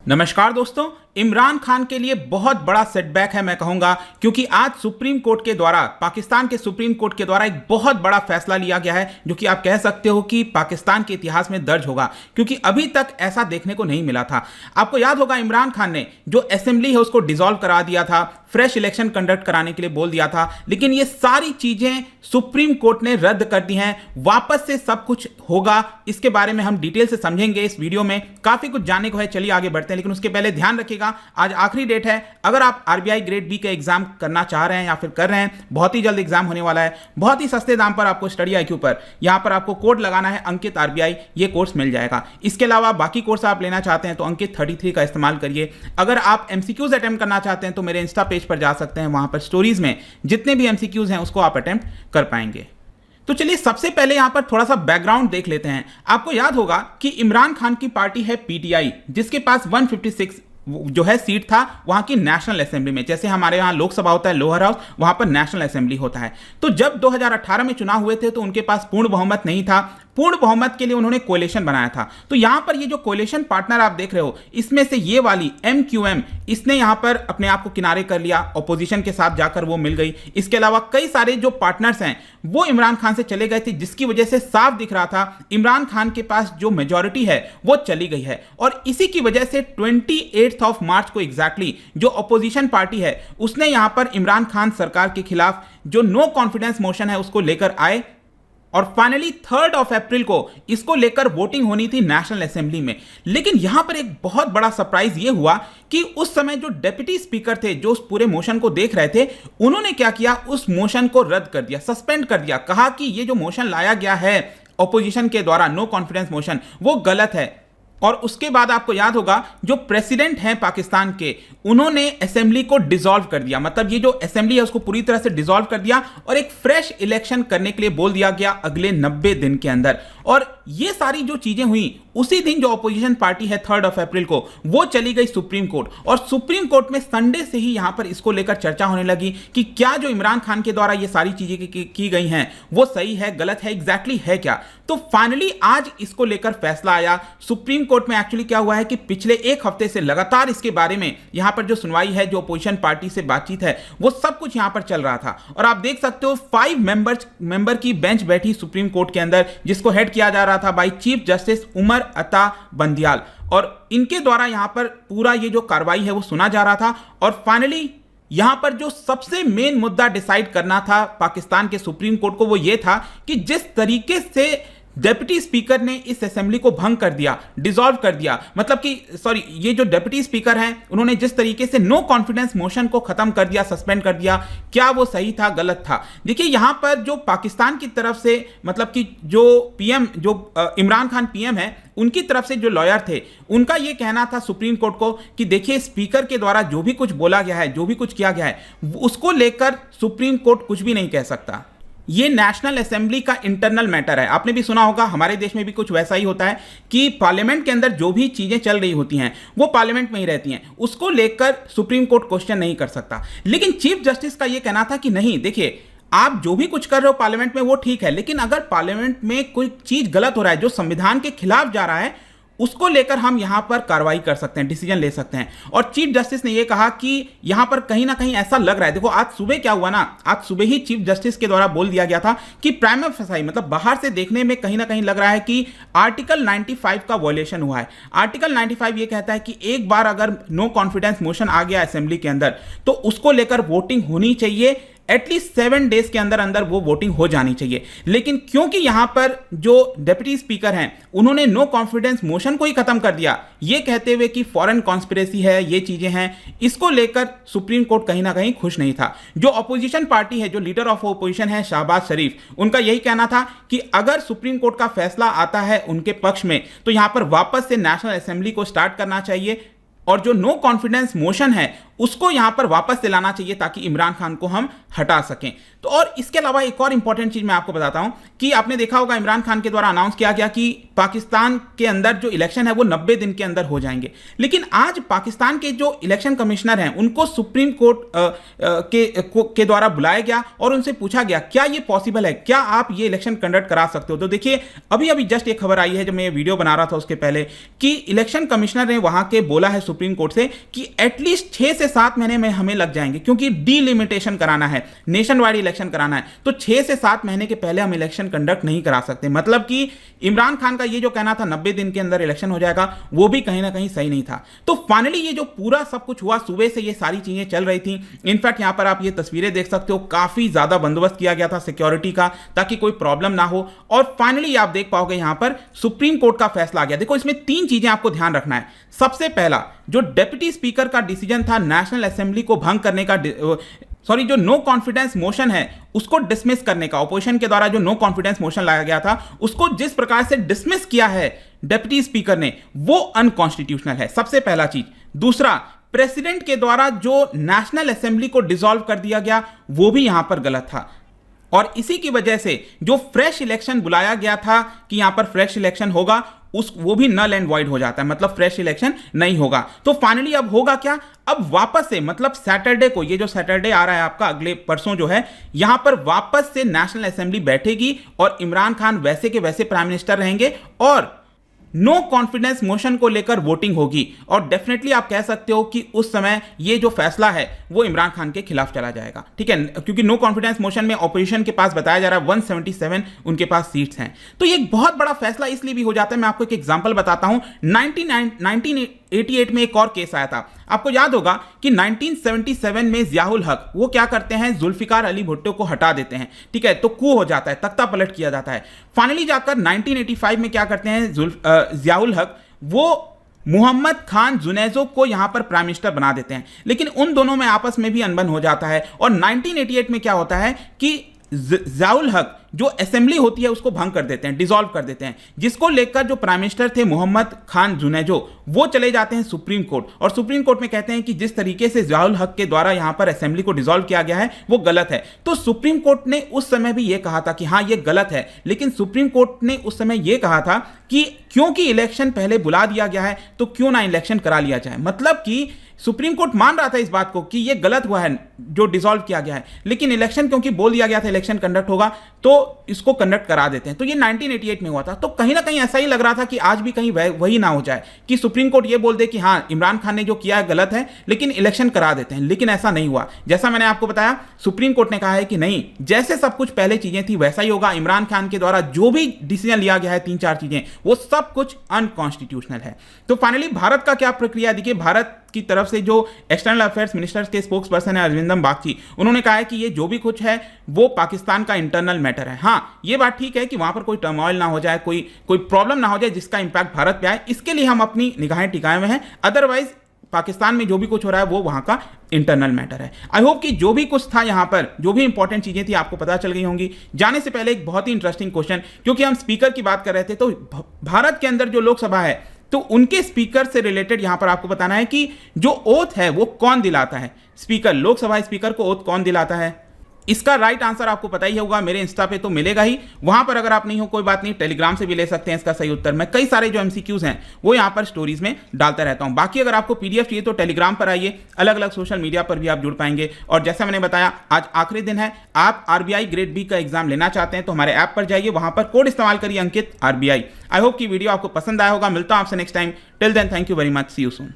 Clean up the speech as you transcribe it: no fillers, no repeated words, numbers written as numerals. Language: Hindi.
नमस्कार दोस्तों, इमरान खान के लिए बहुत बड़ा सेटबैक है मैं कहूंगा, क्योंकि आज सुप्रीम कोर्ट के द्वारा, पाकिस्तान के सुप्रीम कोर्ट के द्वारा एक बहुत बड़ा फैसला लिया गया है जो कि आप कह सकते हो कि पाकिस्तान के इतिहास में दर्ज होगा, क्योंकि अभी तक ऐसा देखने को नहीं मिला था। आपको याद होगा इमरान खान ने जो असेंबली है उसको डिसॉल्व करा दिया था, फ्रेश इलेक्शन कंडक्ट कराने के लिए बोल दिया था, लेकिन ये सारी चीजें सुप्रीम कोर्ट ने रद्द कर दी हैं। वापस से सब कुछ होगा, इसके बारे में हम डिटेल से समझेंगे इस वीडियो में। काफी कुछ जानने को है, चलिए आगे बढ़ते हैं, लेकिन उसके पहले ध्यान रखिएगा आज आखिरी डेट है। अगर आप आरबीआई ग्रेड बी का एग्जाम करना चाह रहे हैं या फिर कर रहे हैं, बहुत ही जल्द एग्जाम होने वाला है, बहुत ही सस्ते दाम पर आपको स्टडी IQ पर यहां पर आपको कोड लगाना है अंकित RBI, ये कोर्स मिल जाएगा। इसके अलावा बाकी कोर्स आप लेना चाहते हैं तो अंकित 33 का इस्तेमाल करिए। अगर आप MCQs अटेम्प्ट करना चाहते हैं तो मेरे इंस्टा पेज पर जा सकते हैं, वहां पर स्टोरीज में जितने भी MCQs हैं उसको आप अटेम्प्ट कर पाएंगे। तो चलिए सबसे पहले यहां पर थोड़ा सा बैकग्राउंड देख लेते हैं। आपको याद होगा कि इमरान खान की पार्टी है PTI, जिसके पास 156 जो है सीट था वहां की नेशनल असेंबली में। जैसे हमारे यहां लोकसभा होता है लोअर हाउस, वहां पर नेशनल असेंबली होता है। तो जब 2018 में चुनाव हुए थे तो उनके पास पूर्ण बहुमत नहीं था। पूर्ण बहुमत के लिए उन्होंने कोalition बनाया था। तो यहां पर ये जो कोalition पार्टनर आप देख रहे हो, इसमें से ये वाली MQM, इसने यहां पर अपने आप को किनारे कर लिया, ऑपोजिशन के साथ जाकर वो मिल गई। इसके अलावा कई सारे जो पार्टनर्स हैं वो इमरान खान से चले गए थे, जिसकी वजह से साफ दिख रहा था इमरान खान के पास जो मेजॉरिटी है वो चली गई है। और इसी की वजह से 28 मार्च को एग्जैक्टली जो ऑपोजिशन पार्टी है उसने यहां पर इमरान खान सरकार के खिलाफ जो नो कॉन्फिडेंस मोशन है उसको लेकर आए, और फाइनली 3 अप्रैल को इसको लेकर वोटिंग होनी थी नेशनल असेंबली में। लेकिन यहां पर एक बहुत बड़ा सरप्राइज यह हुआ कि उस समय जो डेप्यूटी स्पीकर थे जो उस पूरे मोशन को देख रहे थे, उन्होंने क्या किया, उस मोशन को रद्द कर दिया, सस्पेंड कर दिया। कहा कि यह जो मोशन लाया गया है ऑपोजिशन के द्वारा, नो कॉन्फिडेंस मोशन, वो गलत है। और उसके बाद आपको याद होगा जो प्रेसिडेंट हैं पाकिस्तान के, उन्होंने असेंबली को डिसॉल्व कर दिया। मतलब ये जो असेंबली है उसको पूरी तरह से डिसॉल्व कर दिया और एक फ्रेश इलेक्शन करने के लिए बोल दिया गया अगले 90 दिन के अंदर। और ये सारी जो चीजें हुई उसी दिन जो ऑपोजिशन पार्टी है 3 अप्रैल को, वो चली गई सुप्रीम कोर्ट। और सुप्रीम कोर्ट में संडे से ही यहां पर इसको लेकर चर्चा होने लगी कि क्या जो इमरान खान के द्वारा ये सारी चीजें की गई हैं वो सही है, गलत है, एग्जैक्टली है क्या। तो फाइनली आज इसको लेकर फैसला आया सुप्रीम कोर्ट में। एक्चुअली क्या हुआ है कि पिछले एक हफ्ते से लगातार इसके बारे में यहां पर जो सुनवाई है, जो अपोजिशन पार्टी से बातचीत है, वो सब कुछ यहां पर चल रहा था। और आप देख सकते हो 5 मेंबर की बेंच बैठी सुप्रीम कोर्ट के अंदर, जिसको हेड किया जा रहा था by chief justice Umar Ata Bandial, और इनके द्वारा यहां पर पूरा ये जो कार्रवाई है वो सुना जा रहा था। और फाइनली यहां पर जो सबसे मेन मुद्दा डिसाइड करना था पाकिस्तान के सुप्रीम कोर्ट को, वो ये था कि जिस तरीके से डेप्यूटी स्पीकर ने इस असेंबली को भंग कर दिया, डिसॉल्व कर दिया, मतलब कि सॉरी, ये जो डेप्यूटी स्पीकर हैं उन्होंने जिस तरीके से नो कॉन्फिडेंस मोशन को खत्म कर दिया, सस्पेंड कर दिया, क्या वो सही था, गलत था। देखिए यहां पर जो पाकिस्तान की तरफ से, मतलब कि जो PM, जो इमरान खान PM है, उनकी तरफ से जो लॉयर थे, उनका यह कहना था सुप्रीम कोर्ट को कि देखिए स्पीकर के द्वारा जो भी कुछ बोला गया है, जो भी कुछ किया गया है, उसको लेकर सुप्रीम कोर्ट कुछ भी नहीं कह सकता। ये नेशनल असेंबली का इंटरनल मैटर है। आपने भी सुना होगा, हमारे देश में भी कुछ वैसा ही होता है कि पार्लियामेंट के अंदर जो भी चीजें चल रही होती हैं वो पार्लियामेंट में ही रहती हैं, उसको लेकर सुप्रीम कोर्ट क्वेश्चन नहीं कर सकता। लेकिन चीफ जस्टिस का यह कहना था कि नहीं, देखिए आप जो भी कुछ कर रहे हो पार्लियामेंट में वो ठीक है, लेकिन अगर पार्लियामेंट में कोई चीज गलत हो रहा है, जो संविधान के खिलाफ जा रहा है, उसको लेकर हम यहां पर कार्रवाई कर सकते हैं, डिसीजन ले सकते हैं। और चीफ जस्टिस ने यह कहा कि यहां पर कहीं ना कहीं ऐसा लग रहा है, देखो आज सुबह क्या हुआ ना, आज सुबह ही चीफ जस्टिस के द्वारा बोल दिया गया था कि प्राइमा फेसाई, मतलब बाहर से देखने में कहीं ना कहीं लग रहा है कि आर्टिकल 95 का वॉयलेशन हुआ है। आर्टिकल 95 यह कहता है कि एक बार अगर नो कॉन्फिडेंस मोशन आ गया असेंबली के अंदर तो उसको लेकर वोटिंग होनी चाहिए, एटलीस्ट 7 डेज के अंदर अंदर वो वोटिंग हो जानी चाहिए। लेकिन क्योंकि यहां पर जो डेप्यूटी स्पीकर हैं उन्होंने नो कॉन्फिडेंस मोशन को ही खत्म कर दिया, ये कहते हुए कि फॉरेन कॉन्स्पिरेसी है, ये चीजें हैं, इसको लेकर सुप्रीम कोर्ट कहीं ना कहीं खुश नहीं था। जो ऑपोजिशन पार्टी है, जो लीडर ऑफ ऑपोजिशन है शाहबाज शरीफ, उनका यही कहना था कि अगर सुप्रीम कोर्ट का फैसला आता है उनके पक्ष में तो यहां पर वापस से नेशनल असेंबली को स्टार्ट करना चाहिए, और जो नो कॉन्फिडेंस मोशन है उसको यहां पर वापस दिलाना चाहिए ताकि इमरान खान को हम हटा सकें। तो और इसके अलावा एक और इंपॉर्टेंट चीज मैं आपको बताता हूं कि आपने देखा होगा इमरान खान के द्वारा अनाउंस किया गया कि पाकिस्तान के अंदर जो इलेक्शन है वो 90 दिन के अंदर हो जाएंगे, लेकिन आज पाकिस्तान के जो इलेक्शन कमिश्नर हैं उनको सुप्रीम कोर्ट के द्वारा बुलाया गया और उनसे पूछा गया क्या ये पॉसिबल है, क्या आप ये इलेक्शन कंडक्ट करा सकते हो। तो देखिए अभी अभी जस्ट एक खबर आई है, जब मैं ये वीडियो बना रहा था उसके पहले, कि इलेक्शन कमिश्नर ने वहां के बोला है सुप्रीम कोर्ट से कि एटलीस्ट 6 से 7 महीने में हमें लग जाएंगे, क्योंकि डीलिमिटेशन कराना है, नेशन वाइड इलेक्शन कराना है, तो 6 से 7 महीने के पहले हम इलेक्शन कंडक्ट नहीं करा सकते। मतलब कि इमरान खान का ये जो कहना था 90 दिन के अंदर इलेक्शन हो जाएगा, वो भी कहीं ना कहीं सही नहीं था। तो फाइनली ये जो पूरा सब कुछ हुआ, सुबह से ये सारी चीजें चल रही थी। इनफैक्ट यहां पर आप ये तस्वीरें देख सकते हो, काफी ज्यादा बंदोबस्त किया गया था सिक्योरिटी का ताकि कोई प्रॉब्लम ना हो। और फाइनली आप देख पाओगे यहां पर सुप्रीम कोर्ट का फैसला आ गया। देखो इसमें 3 चीजें आपको ध्यान रखना है। सबसे पहला, जो डिप्टी स्पीकर का डिसीजन था नेशनल असेंबली को भंग करने का, जो नो कॉन्फिडेंस मोशन है उसको डिसमिस करने का, ऑपोजिशन के द्वारा जो नो कॉन्फिडेंस मोशन लाया गया था उसको जिस प्रकार से डिसमिस किया है डिप्टी स्पीकर ने, वो अनकॉन्स्टिट्यूशनल है, सबसे पहला चीज। दूसरा, प्रेसिडेंट के द्वारा जो नेशनल असेंबली को डिसॉल्व कर दिया गया वो भी यहां पर गलत था। और इसी की वजह से जो फ्रेश इलेक्शन बुलाया गया था कि यहां पर फ्रेश इलेक्शन होगा, वो भी नल एंड वॉइड हो जाता है, मतलब फ्रेश इलेक्शन नहीं होगा। तो फाइनली अब होगा क्या, अब वापस से, मतलब सैटरडे को, ये जो सैटरडे आ रहा है आपका, अगले परसों जो है, यहां पर वापस से नेशनल असेंबली बैठेगी और इमरान खान वैसे के वैसे प्राइम मिनिस्टर रहेंगे और नो कॉन्फिडेंस मोशन को लेकर वोटिंग होगी। और डेफिनेटली आप कह सकते हो कि उस समय ये जो फैसला है वो इमरान खान के खिलाफ चला जाएगा, ठीक है, क्योंकि नो कॉन्फिडेंस मोशन में ऑपोजिशन के पास बताया जा रहा है 177 उनके पास सीट्स हैं। तो ये एक बहुत बड़ा फैसला इसलिए भी हो जाता है। मैं आपको एक एग्जांपल बताता हूं। 1988 में एक और केस आया था, आपको याद होगा कि 1977 में जियाउल हक वो क्या करते हैं, जुल्फिकार अली भुट्टो को हटा देते हैं, ठीक है, तो कू हो जाता है, तख्ता पलट किया जाता है। फाइनली जाकर 1985 में क्या करते हैं, जियाउल हक वो मोहम्मद खान जुनैजो को यहां पर प्राइम मिनिस्टर बना देते हैं, लेकिन उन दोनों में आपस में भी अनबन हो जाता है। और 1988 में क्या होता है कि जियाउल हक जो असेंबली होती है उसको भंग कर देते हैं, डिसॉल्व कर देते हैं, जिसको लेकर जो प्राइम मिनिस्टर थे मोहम्मद खान जुनैजो वो चले जाते हैं सुप्रीम कोर्ट, और सुप्रीम कोर्ट में कहते हैं कि जिस तरीके से जियाउल हक के द्वारा यहां पर असेंबली को डिसॉल्व किया गया है वो गलत है। तो सुप्रीम कोर्ट ने उस समय भी यह कहा था कि हां ये गलत है, लेकिन सुप्रीम कोर्ट ने उस समय यह कहा था कि क्योंकि इलेक्शन पहले बुला दिया गया है तो क्यों ना इलेक्शन करा लिया जाए। मतलब कि सुप्रीम कोर्ट मान रहा था इस बात को कि ये गलत हुआ है जो डिसॉल्व किया गया है, लेकिन इलेक्शन क्योंकि बोल दिया गया था इलेक्शन कंडक्ट होगा तो इसको कंडक्ट करा देते हैं। तो ये 1988 में हुआ था। तो कहीं ना कहीं ऐसा ही लग रहा था कि आज भी कहीं वही ना हो जाए कि सुप्रीम कोर्ट ये बोल दे कि हाँ इमरान खान ने जो किया है गलत है लेकिन इलेक्शन करा देते हैं, लेकिन ऐसा नहीं हुआ। जैसा मैंने आपको बताया सुप्रीम कोर्ट ने कहा है कि नहीं, जैसे सब कुछ पहले चीजें थी वैसा ही होगा। इमरान खान के द्वारा जो भी डिसीजन लिया गया है 3-4 चीजें वो सब कुछ अनकॉन्स्टिट्यूशनल है। तो फाइनली भारत का क्या प्रक्रिया, देखिए भारत की तरफ से जो एक्सटर्नल अफेयर्स मिनिस्टर्स के स्पोक्स पर्सन है अरविंदम बागची, उन्होंने कहा है कि ये जो भी कुछ है वो पाकिस्तान का इंटरनल मैटर है। हाँ ये बात ठीक है कि वहां पर कोई टर्मोइल ना हो जाए, कोई प्रॉब्लम ना हो जाए जिसका इंपैक्ट भारत पे आए, इसके लिए हम अपनी निगाहें टिकाए हुए हैं। अदरवाइज पाकिस्तान में जो भी कुछ हो रहा है वो वहां का इंटरनल मैटर है। आई होप कि जो भी कुछ था यहां पर, जो भी इंपॉर्टेंट चीजें थी आपको पता चल गई होंगी। जाने से पहले एक बहुत ही इंटरेस्टिंग क्वेश्चन, क्योंकि हम स्पीकर की बात कर रहे थे, तो भारत के अंदर जो लोकसभा है तो उनके स्पीकर से रिलेटेड यहां पर आपको बताना है कि जो ओथ है वो कौन दिलाता है, स्पीकर, लोकसभा स्पीकर को ओथ कौन दिलाता है। इसका राइट आंसर आपको पता ही होगा, मेरे इंस्टा पे तो मिलेगा ही, वहां पर अगर आप नहीं हो कोई बात नहीं, टेलीग्राम से भी ले सकते हैं इसका सही उत्तर। मैं कई सारे जो एमसीक्यूज हैं वो यहां पर स्टोरीज में डालता रहता हूं। बाकी अगर आपको पीडीएफ चाहिए तो टेलीग्राम पर आइए, अलग अलग सोशल मीडिया पर भी आप जुड़ पाएंगे। और जैसा मैंने बताया आज आखिरी दिन है, आप आरबीआई ग्रेड बी का एग्जाम लेना चाहते हैं तो हमारे ऐप पर जाइए, वहां पर कोड इस्तेमाल करिए अंकित आरबीआई। आई होप कि वीडियो आपको पसंद आया होगा। मिलता हूं आपसे next time, till then thank you very much, see you soon.